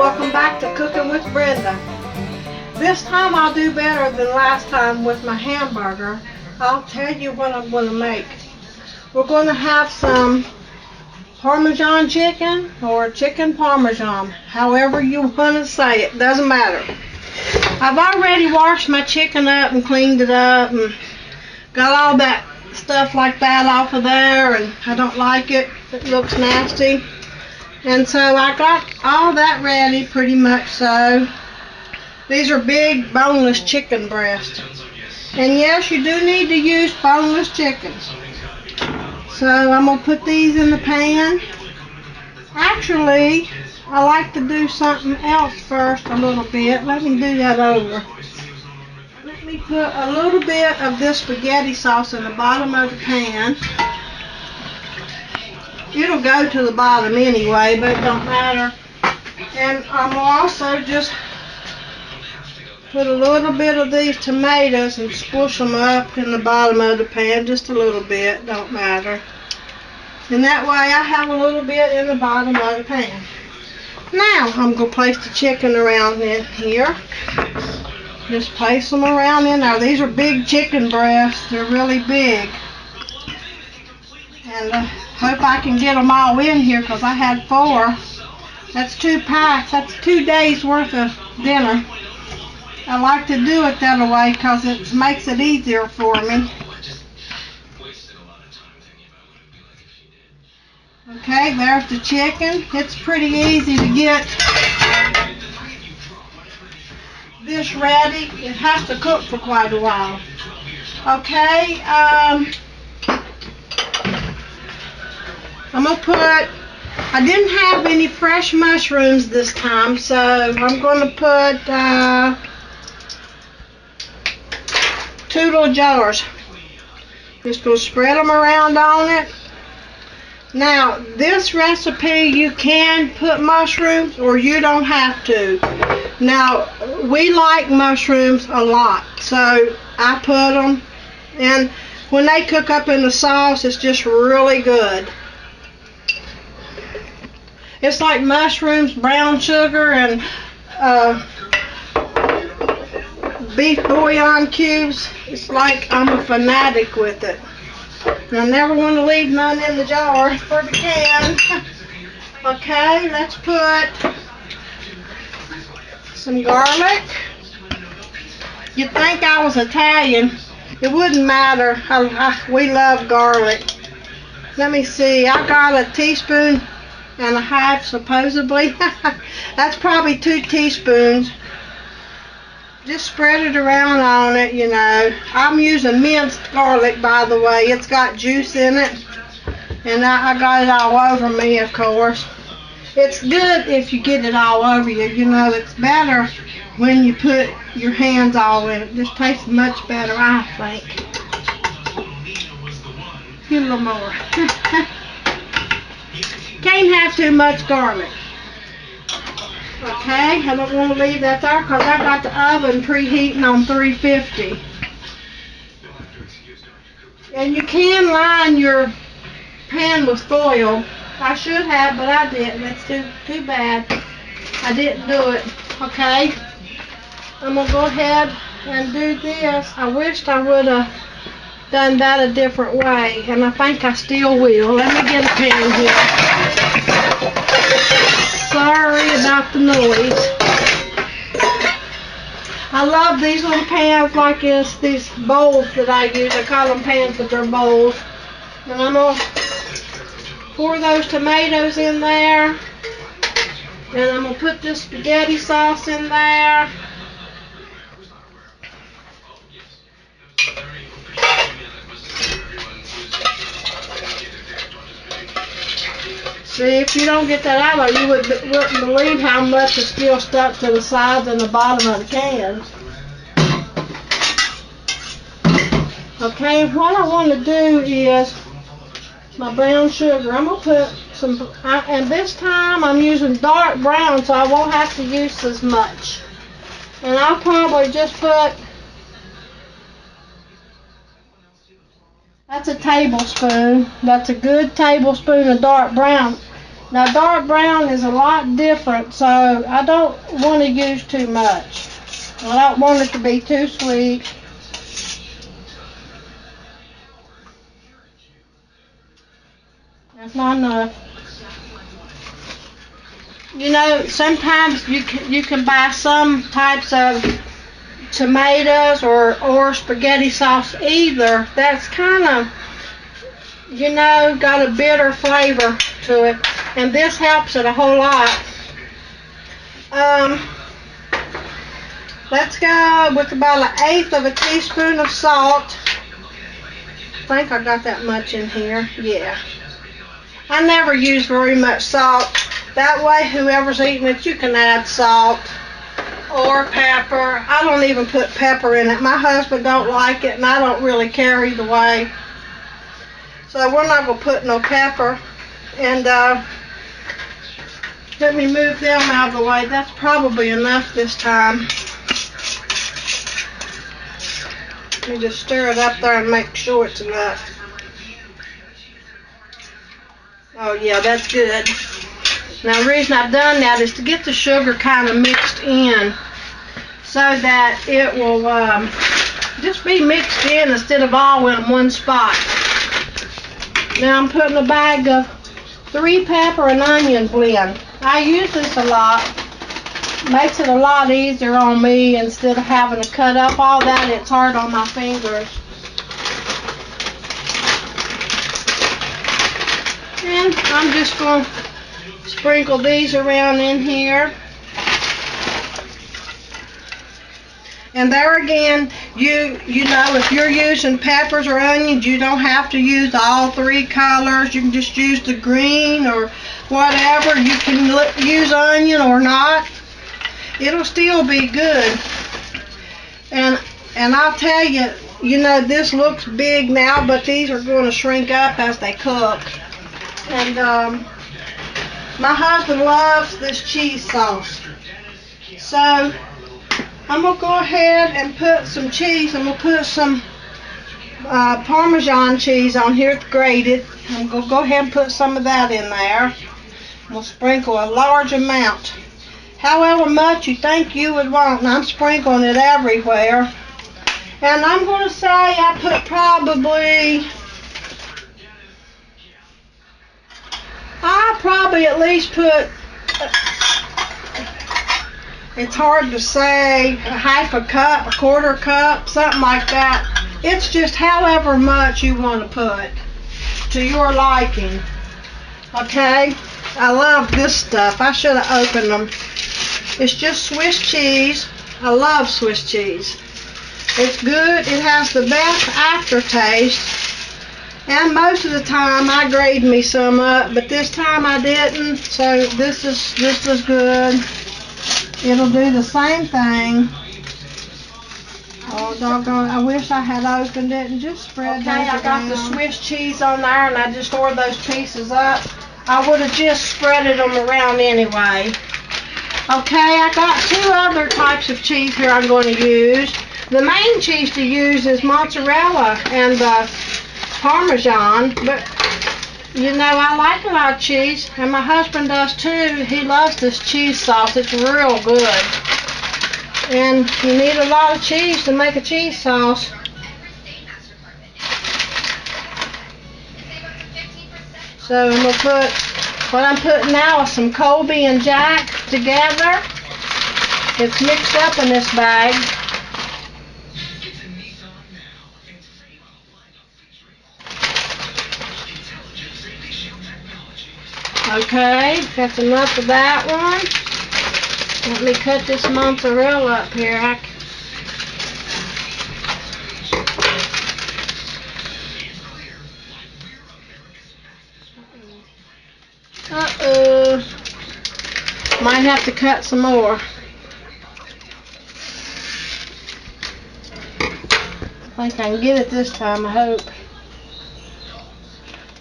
welcome back to Cooking with Brenda. This time I'll do better than last time with my hamburger. I'll tell you what I'm going to make. We're going to have some Parmesan chicken or chicken Parmesan, however you want to say it, doesn't matter. I've already washed my chicken up and cleaned it up and got all that stuff like that off of there, and I don't like it. It looks nasty. And so I got all that ready pretty much so. These are big boneless chicken breasts. And yes, you do need to use boneless chicken. So I'm going to put these in the pan. Actually, I like to do something else first a little bit. Let me do that over. Let me put a little bit of this spaghetti sauce in the bottom of the pan. It'll go to the bottom anyway, but it don't matter. And I'm also just put a little bit of these tomatoes and squish them up in the bottom of the pan, just a little bit, don't matter. And that way I have a little bit in the bottom of the pan. Now I'm going to place the chicken around in here. Just place them around in there. These are big chicken breasts. They're really big. And hope I can get them all in here because I had 4. That's 2 packs. That's 2 days worth of dinner. I like to do it that way because it makes it easier for me. Okay, there's the chicken. It's pretty easy to get this ready. It has to cook for quite a while. Okay, I'm going to put, I didn't have any fresh mushrooms this time, so I'm going to put 2 little jars. Just going to spread them around on it. Now, this recipe you can put mushrooms or you don't have to. Now, we like mushrooms a lot, so I put them. And when they cook up in the sauce, it's just really good. It's like mushrooms, brown sugar, and beef bouillon cubes. It's like I'm a fanatic with it. And I never want to leave none in the jar for the can. Okay, let's put some garlic. You'd think I was Italian. It wouldn't matter. We love garlic. Let me see. I got a teaspoon and a half supposedly. That's probably 2 teaspoons. Just spread it around on it, you know. I'm using minced garlic, by the way. It's got juice in it. And I got it all over me, of course. It's good if you get it all over you. You know, it's better when you put your hands all in it. It just tastes much better, I think. Get a little more. Can't have too much garlic. Okay, I don't want to leave that there because I got the oven preheating on 350. And you can line your pan with foil. I should have, but I didn't. That's too bad. I didn't do it. Okay, I'm going to go ahead and do this. I wished I would have done that a different way, and I think I still will. Let me get a pan here. Sorry about the noise. I love these little pans like this, these bowls that I use. I call them pans, but they're bowls. And I'm going to pour those tomatoes in there. And I'm going to put this spaghetti sauce in there. See, if you don't get that out of it, you wouldn't believe how much is still stuck to the sides and the bottom of the cans. Okay, what I want to do is my brown sugar. I'm going to put some, and this time I'm using dark brown so I won't have to use as much. And I'll probably just put, that's a tablespoon. That's a good tablespoon of dark brown. Now dark brown is a lot different, so I don't want to use too much. I don't want it to be too sweet. That's not enough. You know, sometimes you can buy some types of tomatoes or spaghetti sauce either. That's kind of, you know, got a bitter flavor to it, and this helps it a whole lot. Let's go with about 1/8 of a teaspoon of salt. I think I got that much in here. Yeah. I never use very much salt. That way, whoever's eating it, you can add salt or pepper. I don't even put pepper in it. My husband don't like it, and I don't really care either way. So we're not going to put no pepper. And let me move them out of the way. That's probably enough this time. Let me just stir it up there and make sure it's enough. Oh yeah, that's good. Now the reason I've done that is to get the sugar kind of mixed in so that it will just be mixed in instead of all in one spot. Now I'm putting a bag of 3 pepper and onion blend. I use this a lot. Makes it a lot easier on me instead of having to cut up all that. It's hard on my fingers. And I'm just going to sprinkle these around in here. And there again, you know, if you're using peppers or onions, you don't have to use all 3 colors. You can just use the green or whatever. You can use onion or not. It'll still be good. And I'll tell you, you know, this looks big now, but these are going to shrink up as they cook. And my husband loves this cheese sauce. So I'm going to go ahead and put some cheese. I'm going to put some parmesan cheese on here grated. I'm going to go ahead and put some of that in there. We'll sprinkle a large amount. However much you think you would want. And I'm sprinkling it everywhere. And I'm going to say I put I'll probably at least put, it's hard to say, 1/2 cup, 1/4 cup, something like that. It's just however much you want to put to your liking. Okay? I love this stuff. I should have opened them. It's just Swiss cheese. I love Swiss cheese. It's good. It has the best aftertaste. And most of the time I grate me some up, but this time I didn't. So this is good. It'll do the same thing. Oh doggone! I wish I had opened it and just spread those around. Okay, I got the Swiss cheese on there, and I just tore those pieces up. I would have just spreaded them around anyway. Okay, I got 2 other types of cheese here I'm going to use. The main cheese to use is mozzarella and Parmesan, but you know, I like a lot of cheese, and my husband does too. He loves this cheese sauce. It's real good. And you need a lot of cheese to make a cheese sauce. So I'm going to put, what I'm putting now is some Colby and Jack together. It's mixed up in this bag. Okay, that's enough of that one. Let me cut this mozzarella up here. Uh-oh. Might have to cut some more. I think I can get it this time, I hope.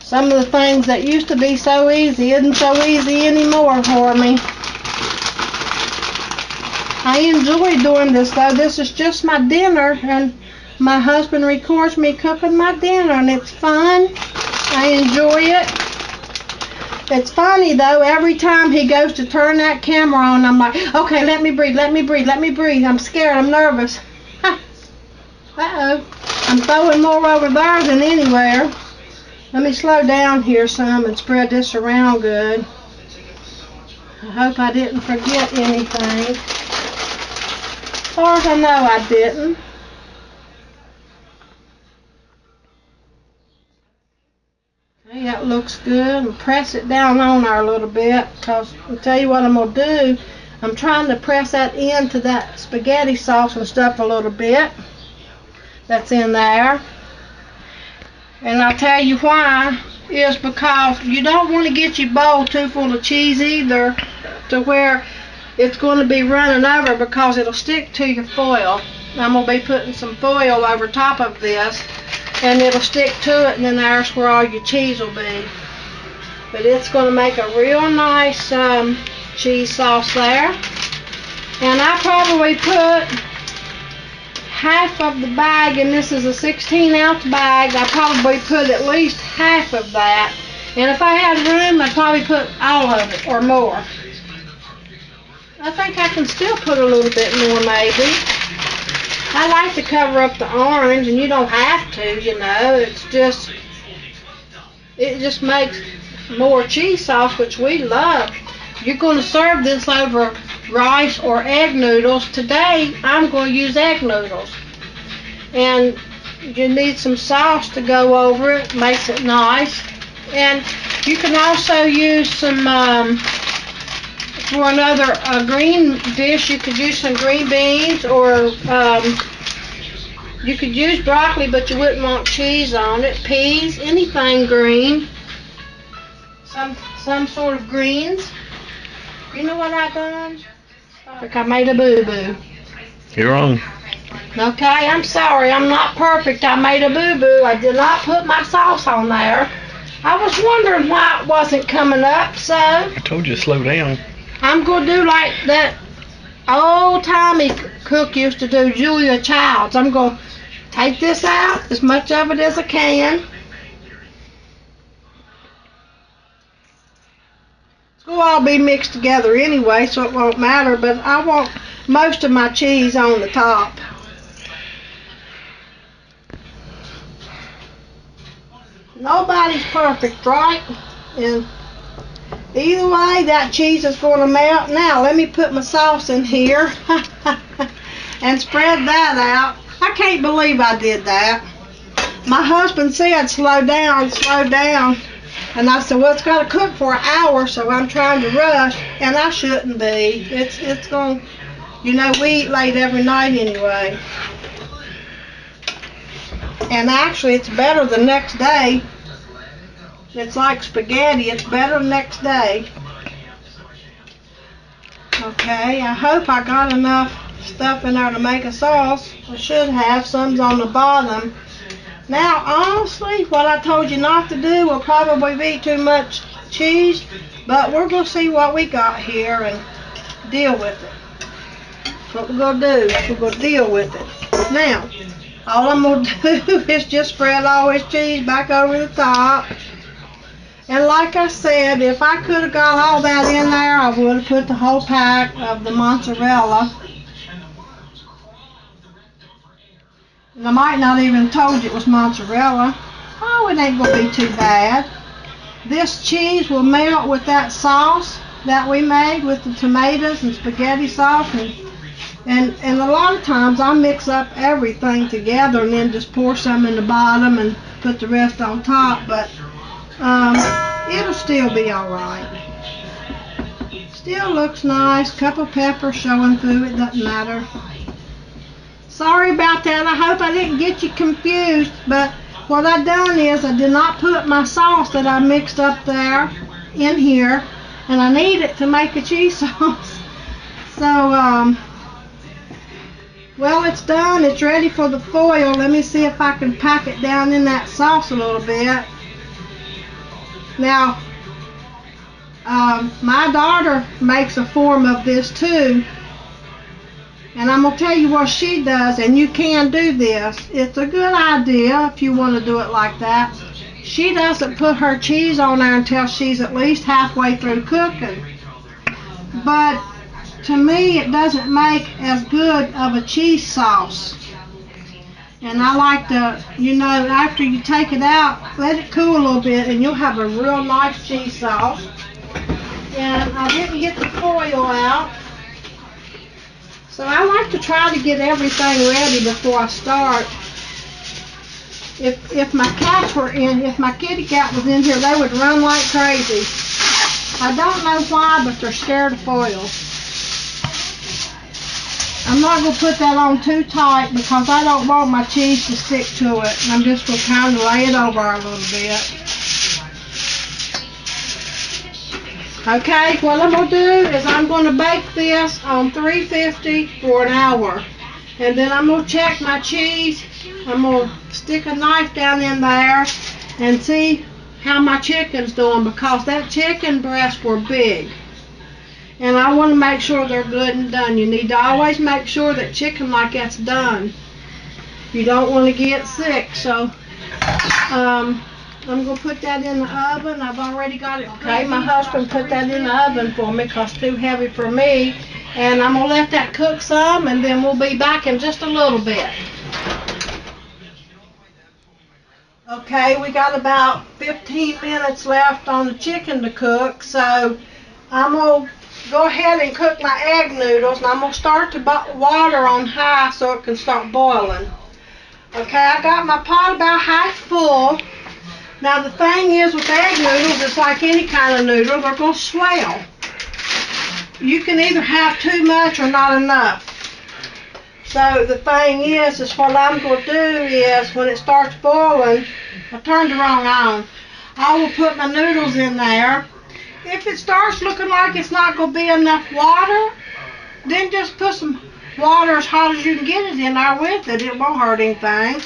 Some of the things that used to be so easy isn't so easy anymore for me. I enjoy doing this though. This is just my dinner, and my husband records me cooking my dinner, and it's fun. I enjoy it. It's funny though, every time he goes to turn that camera on, I'm like, okay, let me breathe, let me breathe, let me breathe. I'm scared, I'm nervous. Uh-oh. I'm throwing more over there than anywhere. Let me slow down here some and spread this around good. I hope I didn't forget anything. As far as I know, I didn't. Okay, that looks good. And press it down on there a little bit, because I'll tell you what I'm going to do. I'm trying to press that into that spaghetti sauce and stuff a little bit. That's in there. And I'll tell you why, is because you don't want to get your bowl too full of cheese either, to where it's going to be running over, because it'll stick to your foil. I'm going to be putting some foil over top of this, and it'll stick to it, and then there's where all your cheese will be. But it's going to make a real nice cheese sauce there. And I probably put half of the bag, and this is a 16-ounce bag. I probably put at least half of that, and if I had room, I'd probably put all of it or more. I think I can still put a little bit more maybe. I like to cover up the orange, and you don't have to, you know. It just makes more cheese sauce, which we love. You're going to serve this over rice or egg noodles. Today, I'm going to use egg noodles. And you need some sauce to go over it. Makes it nice. And you can also use some, for another green dish, you could use some green beans, or you could use broccoli, but you wouldn't want cheese on it. Peas, anything green. Some sort of greens. You know what I done? I think I made a boo-boo. You're wrong. Okay, I'm sorry. I'm not perfect. I made a boo-boo. I did not put my sauce on there. I was wondering why it wasn't coming up, so I told you to slow down. I'm going to do like that old-timey cook used to do, Julia Childs. I'm going to take this out, as much of it as I can. It'll all be mixed together anyway, so it won't matter, but I want most of my cheese on the top. Nobody's perfect, right? And either way, that cheese is going to melt. Now, let me put my sauce in here and spread that out. I can't believe I did that. My husband said, slow down, slow down. And I said, well, it's got to cook for an hour, so I'm trying to rush, and I shouldn't be. It's going, you know, we eat late every night anyway. And actually, it's better the next day. It's like spaghetti. It's better the next day. Okay, I hope I got enough stuff in there to make a sauce. I should have. Some's on the bottom. Now, honestly, what I told you not to do will probably be too much cheese, but we're going to see what we got here and deal with it. That's what we're going to do. We're going to deal with it. Now, all I'm going to do is just spread all this cheese back over the top. And like I said, if I could have got all that in there, I would have put the whole pack of the mozzarella. And I might not even have told you it was mozzarella. Oh, it ain't going to be too bad. This cheese will melt with that sauce that we made with the tomatoes and spaghetti sauce. And a lot of times I mix up everything together and then just pour some in the bottom and put the rest on top. But it'll still be alright. Still looks nice. Cup of pepper showing through. It doesn't matter. Sorry about that. I hope I didn't get you confused, but what I done is I did not put my sauce that I mixed up there in here, and I need it to make a cheese sauce. So, well, it's done. It's ready for the foil. Let me see if I can pack it down in that sauce a little bit. Now, my daughter makes a form of this too. And I'm going to tell you what she does, and you can do this. It's a good idea if you want to do it like that. she doesn't put her cheese on there until she's at least halfway through cooking. But to me, it doesn't make as good of a cheese sauce. And I like to, after you take it out, let it cool a little bit and you'll have a real nice cheese sauce. And I didn't get the foil out. So I like to try to get everything ready before I start. If my cats were in, if my kitty cat was in here, they would run like crazy. I don't know why, but they're scared of foil. I'm not going to put that on too tight because I don't want my cheese to stick to it. I'm just going to kind of lay it over a little bit. Okay, what I'm going to do is I'm going to bake this on 350 for an hour. And then I'm going to check my cheese. I'm going to stick a knife down in there and see how my chicken's doing because that chicken breasts were big. And I want to make sure they're good and done. You need to always make sure that chicken like that's done. You don't want to get sick. So I'm going to put that in the oven. I've already got it. Okay, my husband put that in the oven for me because it's too heavy for me. And I'm going to let that cook some and then we'll be back in just a little bit. Okay, we got about 15 minutes left on the chicken to cook. So I'm going to go ahead and cook my egg noodles, and I'm going to start the water on high so it can start boiling. Okay, I got my pot about half full. Now the thing is with egg noodles, it's like any kind of noodle, they're going to swell. You can either have too much or not enough. So the thing is what I'm going to do is when it starts boiling, I turned the wrong on. I will put my noodles in there. If it starts looking like it's not going to be enough water, then just put some water as hot as you can get it in there with it. It won't hurt anything.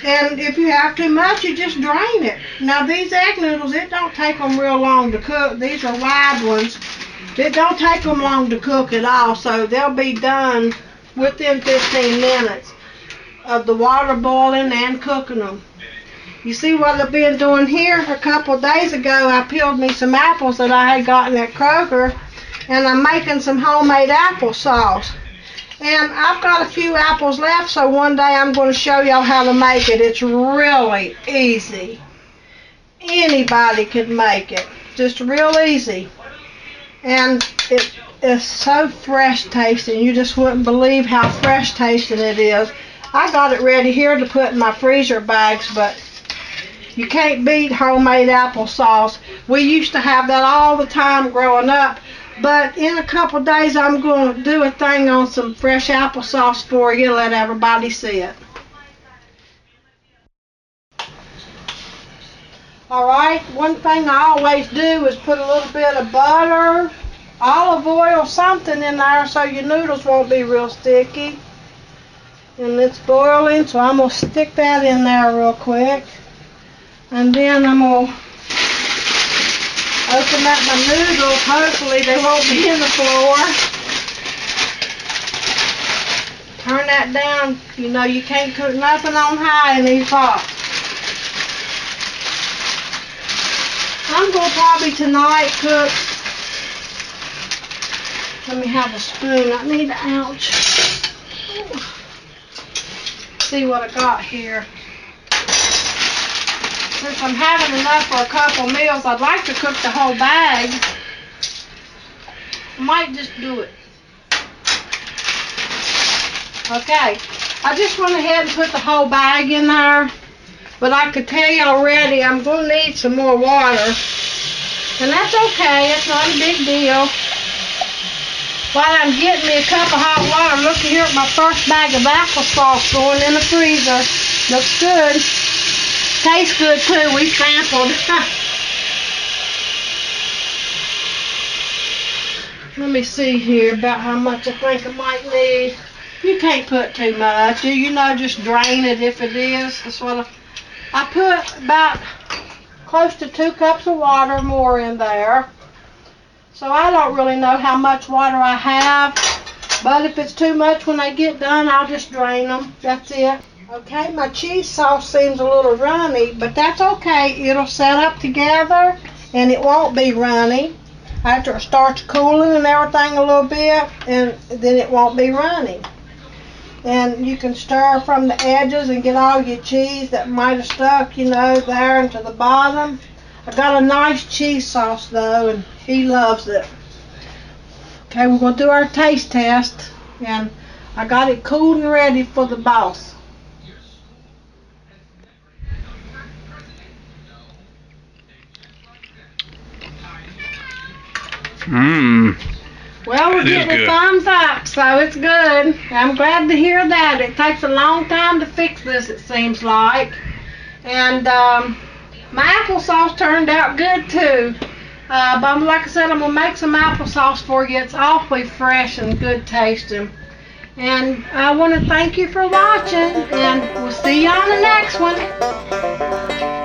And if you have too much, you just drain it. Now these egg noodles, it don't take them real long to cook. These are wide ones. It don't take them long to cook at all, so they'll be done within 15 minutes of the water boiling and cooking them. You see what I've been doing here? A couple of days ago, I peeled me some apples that I had gotten at Kroger, and I'm making some homemade applesauce. And I've got a few apples left, so one day I'm going to show y'all how to make it. It's really easy. Anybody can make it. Just real easy. And it is so fresh tasting. You just wouldn't believe how fresh tasting it is. I got it ready here to put in my freezer bags, but you can't beat homemade applesauce. We used to have that all the time growing up, but in a couple days I'm going to do a thing on some fresh applesauce for you, let everybody see it. Alright, one thing I always do is put a little bit of butter, olive oil, something in there so your noodles won't be real sticky. And it's boiling, so I'm going to stick that in there real quick. And then I'm going to open up my noodles. Hopefully they won't be in the floor. Turn that down. You know you can't cook nothing on high in these pots. I'm going to probably tonight cook. Let me have a spoon. I need an ouch. See what I got here. Since I'm having enough for a couple meals, I'd like to cook the whole bag. I might just do it. Okay, I just went ahead and put the whole bag in there, but I could tell you already I'm going to need some more water. And that's okay, it's not a big deal. While I'm getting me a cup of hot water, look here at my first bag of applesauce going in the freezer. Looks good. Tastes good too, we sampled. Let me see here about how much I think I might need. You can't put too much. You know, just drain it if it is. That's what I put about close to 2 cups of water more in there. So I don't really know how much water I have. But if it's too much when they get done, I'll just drain them. That's it. Okay, my cheese sauce seems a little runny, but that's okay. It'll set up together and it won't be runny. After it starts cooling and everything a little bit, and then it won't be runny. And you can stir from the edges and get all your cheese that might have stuck, there into the bottom. I got a nice cheese sauce though, and he loves it. Okay, we're going to do our taste test, and I got it cooled and ready for the boss. Mmm. Well, we're getting a thumbs up, so it's good. I'm glad to hear that. It takes a long time to fix this, it seems like. And my applesauce turned out good too. But like I said, I'm going to make some applesauce for you. It's awfully fresh and good tasting. And I want to thank you for watching, and we'll see you on the next one.